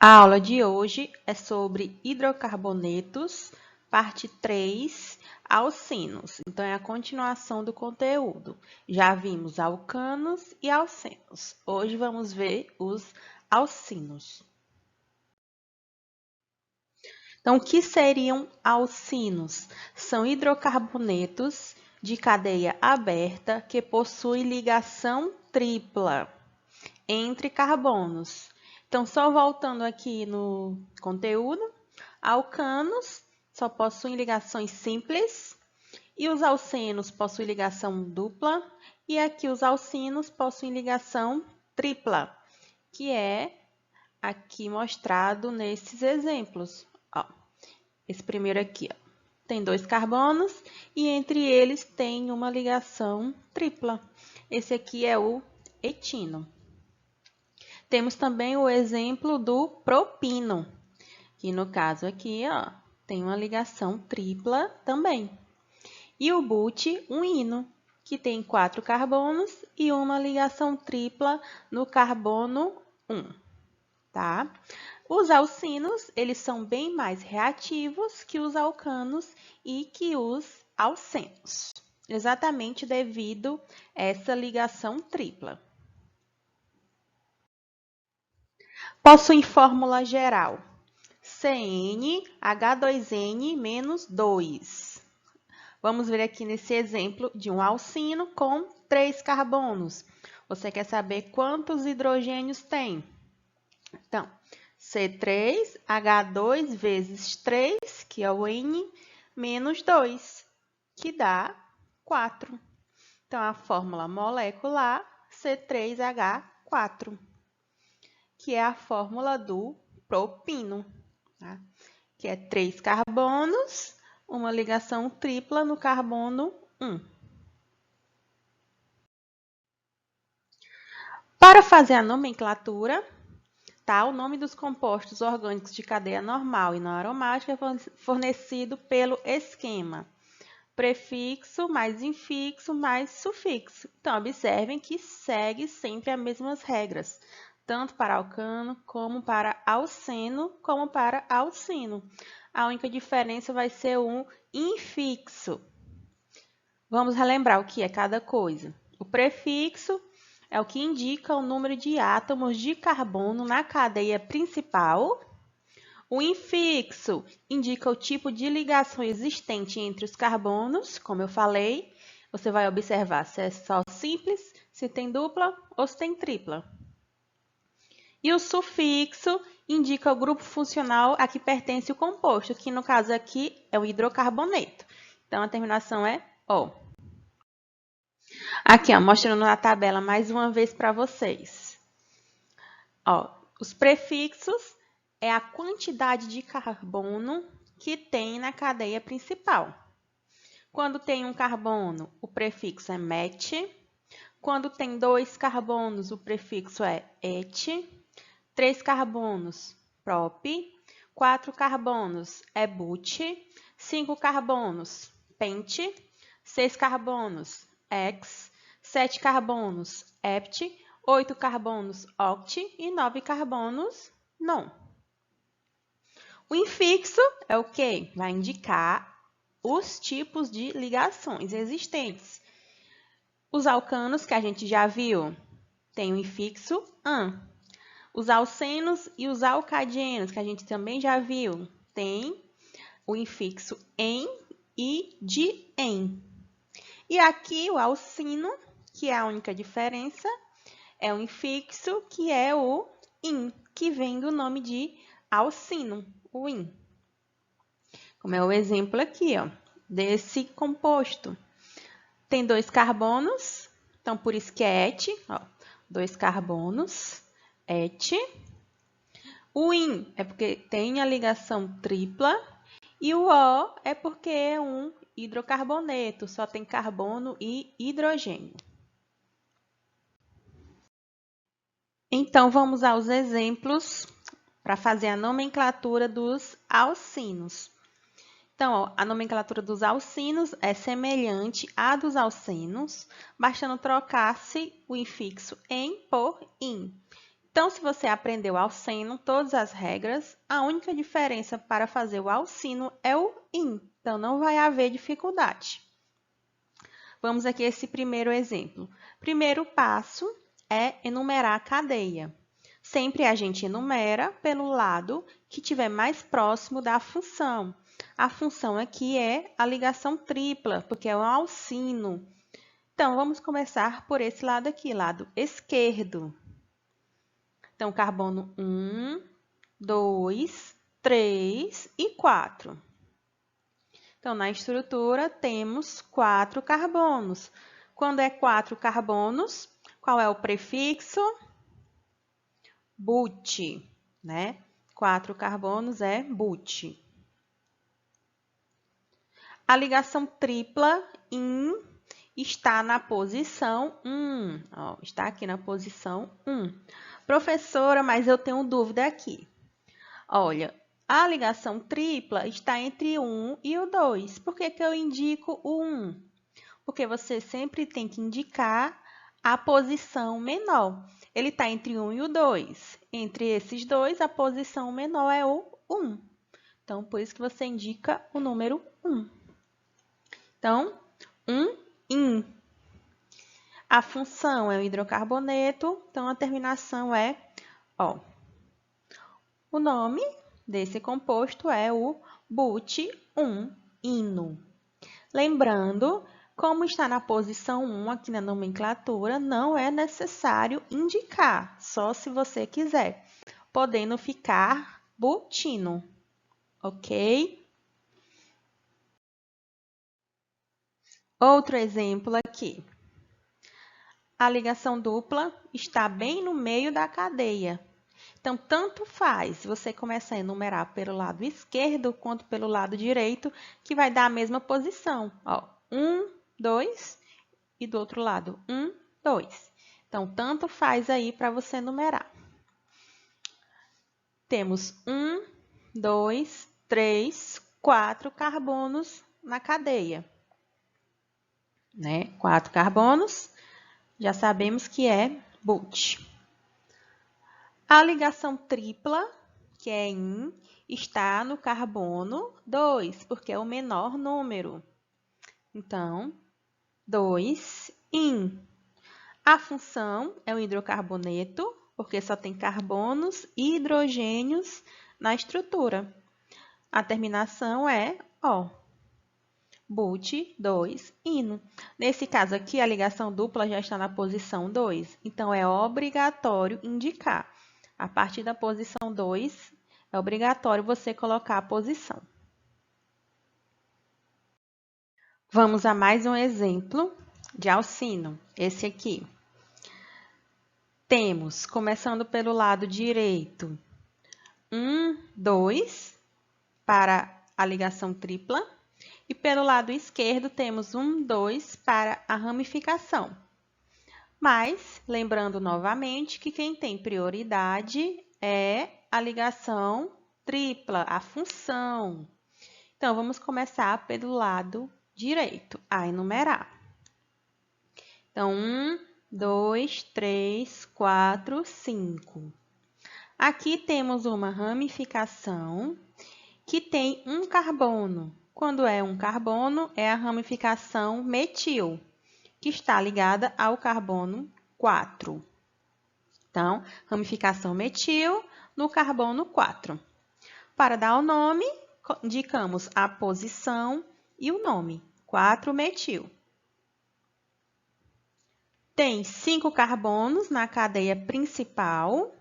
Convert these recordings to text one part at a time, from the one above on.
A aula de hoje é sobre hidrocarbonetos, parte 3, alcinos. Então, é a continuação do conteúdo. Já vimos alcanos e alcenos. Hoje vamos ver os alcinos. Então, o que seriam alcinos? São hidrocarbonetos de cadeia aberta que possuem ligação tripla entre carbonos. Então, só voltando aqui no conteúdo, alcanos só possuem ligações simples e os alcenos possuem ligação dupla e aqui os alcinos possuem ligação tripla, que é aqui mostrado nesses exemplos. Ó, esse primeiro aqui, ó, tem 2 carbonos e entre eles tem uma ligação tripla. Esse aqui é o etino. Temos também o exemplo do propino, que no caso aqui, ó, tem uma ligação tripla também. E o but-1-ino, que tem 4 carbonos e uma ligação tripla no carbono 1, tá? Os alcinos, eles são bem mais reativos que os alcanos e que os alcenos, exatamente devido a essa ligação tripla. Possuem fórmula geral CnH2n-2. Vamos ver aqui nesse exemplo de um alcino com 3 carbonos. Você quer saber quantos hidrogênios tem? Então, C3H2 vezes 3, que é o N, menos 2, que dá 4. Então, a fórmula molecular C3H4. Que é a fórmula do propino, tá? Que é 3 carbonos, uma ligação tripla no carbono 1. Para fazer a nomenclatura, tá? O nome dos compostos orgânicos de cadeia normal e não aromática é fornecido pelo esquema prefixo mais infixo mais sufixo. Então, observem que segue sempre as mesmas regras, tanto para alcano, como para alceno, como para alcino. A única diferença vai ser um infixo. Vamos relembrar o que é cada coisa. O prefixo é o que indica o número de átomos de carbono na cadeia principal. O infixo indica o tipo de ligação existente entre os carbonos, como eu falei. Você vai observar se é só simples, se tem dupla ou se tem tripla. E o sufixo indica o grupo funcional a que pertence o composto, que no caso aqui é o hidrocarboneto. Então, a terminação é O. Aqui, ó, mostrando na tabela mais uma vez para vocês. Ó, os prefixos é a quantidade de carbono que tem na cadeia principal. Quando tem um carbono, o prefixo é met. Quando tem 2 carbonos, o prefixo é et. 3 carbonos, prop. 4 carbonos é but. 5 carbonos, pent. 6 carbonos, ex. 7 carbonos, hept. 8 carbonos, oct. E 9 carbonos, non. O infixo é o quê? Vai indicar os tipos de ligações existentes. Os alcanos, que a gente já viu, tem o infixo an. Os alcenos e os alcadienos, que a gente também já viu, tem o infixo em e de em. E aqui o alcino, que é a única diferença, é o infixo, que é o in, que vem do nome de alcino, o in. Como é o exemplo aqui, ó, desse composto. Tem 2 carbonos, então por isso que é et, ó, 2 carbonos, et. O in é porque tem a ligação tripla e o O é porque é um hidrocarboneto, só tem carbono e hidrogênio. Então, vamos aos exemplos para fazer a nomenclatura dos alcinos. Então, ó, a nomenclatura dos alcinos é semelhante à dos alcenos, bastando trocar-se o infixo em por in. Então, se você aprendeu alceno, todas as regras, a única diferença para fazer o alcino é o in. Então, não vai haver dificuldade. Vamos aqui a esse primeiro exemplo. Primeiro passo é enumerar a cadeia. Sempre a gente enumera pelo lado que estiver mais próximo da função. A função aqui é a ligação tripla, porque é um alcino. Então, vamos começar por esse lado aqui, lado esquerdo. Então, carbono 1, 2, 3 e 4. Então, na estrutura, temos 4 carbonos. Quando é 4 carbonos, qual é o prefixo? But, né? 4 carbonos é but. A ligação tripla in está na posição 1. Ó, está aqui na posição 1. Professora, mas eu tenho dúvida aqui. Olha, a ligação tripla está entre o 1 e o 2. Por que que eu indico o 1? Porque você sempre tem que indicar a posição menor. Ele está entre o 1 e o 2. Entre esses dois, a posição menor é o 1. Então, por isso que você indica o número 1. Então, 1, in. A função é o hidrocarboneto, então a terminação é O. O nome desse composto é o but-1-ino. Lembrando, como está na posição 1 aqui na nomenclatura, não é necessário indicar, só se você quiser, podendo ficar butino, ok? Outro exemplo aqui. A ligação dupla está bem no meio da cadeia. Então, tanto faz se você começar a enumerar pelo lado esquerdo quanto pelo lado direito, que vai dar a mesma posição. Ó, 1, 2 e do outro lado 1, 2. Então, tanto faz aí para você enumerar. Temos 1, 2, 3, 4 carbonos na cadeia. Né? 4 carbonos, já sabemos que é but. A ligação tripla, que é in, está no carbono 2, porque é o menor número. Então, 2, in. A função é o hidrocarboneto, porque só tem carbonos e hidrogênios na estrutura. A terminação é O. But 2, ino. Nesse caso aqui, a ligação dupla já está na posição 2, então é obrigatório indicar. A partir da posição 2, é obrigatório você colocar a posição. Vamos a mais um exemplo de alcino, esse aqui. Temos, começando pelo lado direito, 1, 2, para a ligação tripla. E pelo lado esquerdo, temos 1, 2 para a ramificação. Mas, lembrando novamente que quem tem prioridade é a ligação tripla, a função. Então, vamos começar pelo lado direito, a enumerar. Então, 1, 2, 3, 4, 5. Aqui temos uma ramificação que tem um carbono. Quando é um carbono, é a ramificação metil, que está ligada ao carbono 4. Então, ramificação metil no carbono 4. Para dar o nome, indicamos a posição e o nome, 4-metil. Tem 5 carbonos na cadeia principal,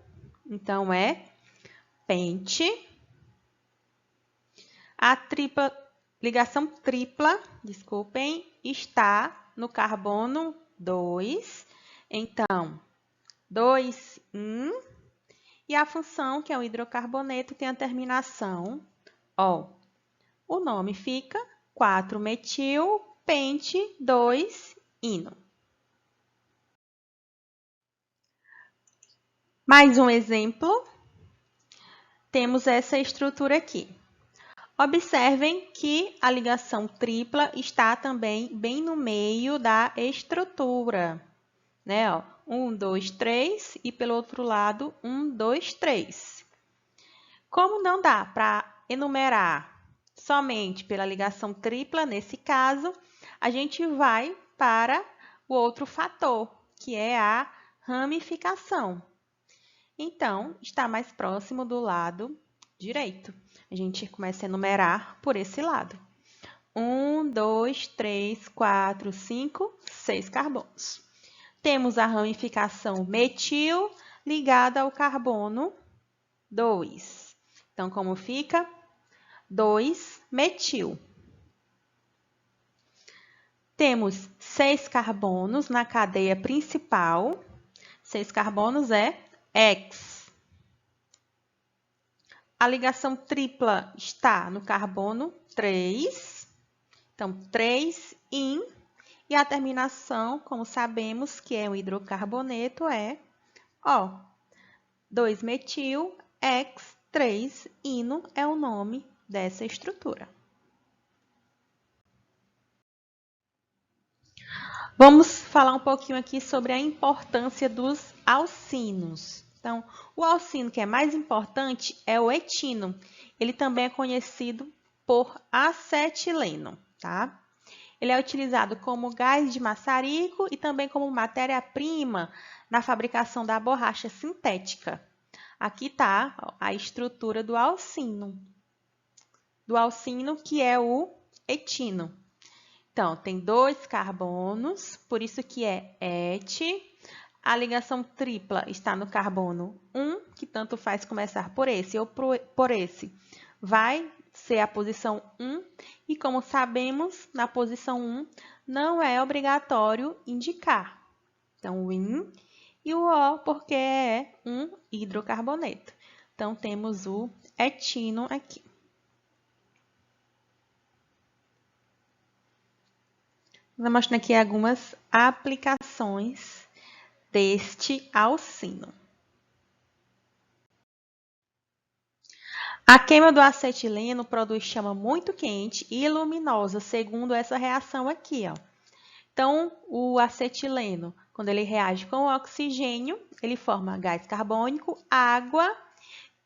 então é pente. A ligação tripla, está no carbono 2. Então, 2 in. E a função, que é o hidrocarboneto, tem a terminação O. O nome fica 4-metil, pente, 2-ino. Mais um exemplo. Temos essa estrutura aqui. Observem que a ligação tripla está também bem no meio da estrutura, né? Ó, 1, 2, 3 e pelo outro lado 1, 2, 3. Como não dá para enumerar somente pela ligação tripla, nesse caso, a gente vai para o outro fator, que é a ramificação. Então, está mais próximo do lado direito. A gente começa a enumerar por esse lado. 1, 2, 3, 4, 5, 6 carbonos. Temos a ramificação metil ligada ao carbono 2. Então, como fica? 2-metil. Temos 6 carbonos na cadeia principal. 6 carbonos é X. A ligação tripla está no carbono 3. Então, 3-in. E a terminação, como sabemos que é um hidrocarboneto, é O. 2-metil, X, 3-ino é o nome dessa estrutura. Vamos falar um pouquinho aqui sobre a importância dos alcinos. Então, o alcino que é mais importante é o etino. Ele também é conhecido por acetileno, tá? Ele é utilizado como gás de maçarico e também como matéria-prima na fabricação da borracha sintética. Aqui está a estrutura do alcino. Que é o etino. Então, tem 2 carbonos, por isso que é et. A ligação tripla está no carbono 1, que tanto faz começar por esse ou por esse. Vai ser a posição 1, e como sabemos, na posição 1 não é obrigatório indicar. Então, o in e o O, porque é um hidrocarboneto. Então, temos o etino aqui. Vou mostrar aqui algumas aplicações deste alcino. A queima do acetileno produz chama muito quente e luminosa, segundo essa reação aqui, ó. Então, o acetileno, quando ele reage com o oxigênio, ele forma gás carbônico, água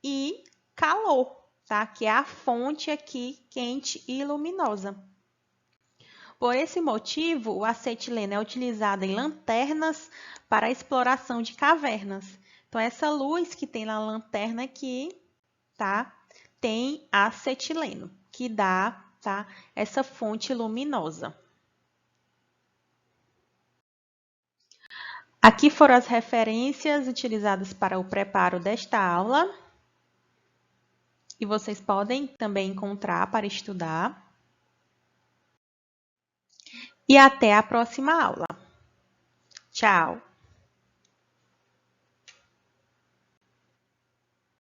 e calor, tá? Que é a fonte aqui quente e luminosa. Por esse motivo, o acetileno é utilizado em lanternas para a exploração de cavernas. Então, essa luz que tem na lanterna aqui, tá? Tem acetileno, que dá, tá? Essa fonte luminosa. Aqui foram as referências utilizadas para o preparo desta aula. E vocês podem também encontrar para estudar. E até a próxima aula. Tchau!